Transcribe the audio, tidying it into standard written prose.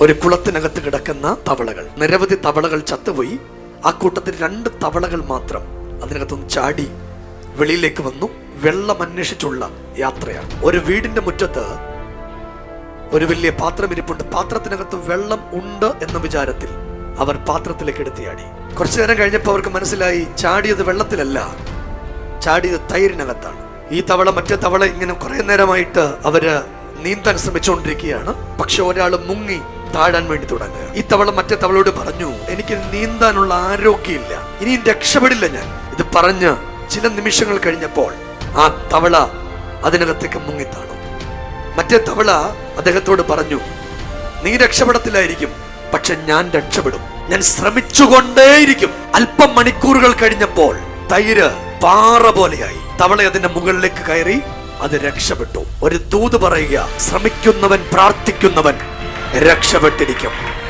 ഒരു കുളത്തിനകത്ത് കിടക്കുന്ന തവളകൾ, നിരവധി തവളകൾ ചത്തുപോയി. ആ കൂട്ടത്തിൽ 2 തവളകൾ മാത്രം അതിനകത്തൊന്ന് ചാടി വെളിയിലേക്ക് വന്നു. വെള്ളം അന്വേഷിച്ചുള്ള യാത്രയാണ്. ഒരു വീടിന്റെ മുറ്റത്ത് ഒരു വലിയ പാത്രം ഇരിപ്പുണ്ട്. പാത്രത്തിനകത്ത് വെള്ളം ഉണ്ട് എന്ന വിചാരത്തിൽ അവർ പാത്രത്തിലേക്ക് എടുത്തിയാടി. കുറച്ചു നേരം കഴിഞ്ഞപ്പോൾ അവർക്ക് മനസ്സിലായി ചാടിയത് വെള്ളത്തിലല്ല, ചാടിയത് തൈരിനകത്താണ്. ഈ തവള മറ്റേ തവള ഇങ്ങനെ കുറെ നേരമായിട്ട് അവര് നീന്താൻ ശ്രമിച്ചുകൊണ്ടിരിക്കുകയാണ്. പക്ഷെ ഒരാൾ മുങ്ങി താഴാൻ വേണ്ടി തുടങ്ങുക. ഈ തവള മറ്റേ തവളയോട് പറഞ്ഞു, എനിക്ക് നീന്താനുള്ള ആരോഗ്യമില്ല, ഇനിയും രക്ഷപ്പെടില്ല ഞാൻ. ഇത് പറഞ്ഞ് ചില നിമിഷങ്ങൾ കഴിഞ്ഞപ്പോൾ ആ തവള അതിനകത്തേക്ക് മുങ്ങിത്താണു. മറ്റേ തവള അദ്ദേഹത്തോട് പറഞ്ഞു, നീ രക്ഷപ്പെടത്തില്ലായിരിക്കും, പക്ഷെ ഞാൻ രക്ഷപ്പെടും, ഞാൻ ശ്രമിച്ചുകൊണ്ടേയിരിക്കും. അല്പം മണിക്കൂറുകൾ കഴിഞ്ഞപ്പോൾ തൈര് പാറ പോലെയായി. തവള അതിന്റെ മുകളിലേക്ക് കയറി, അത് രക്ഷപ്പെട്ടു. ഒരു ദൂത് പറയുക, ശ്രമിക്കുന്നവൻ പ്രാർത്ഥിക്കുന്നവൻ രക്ഷപ്പെട്ടിരിക്കും.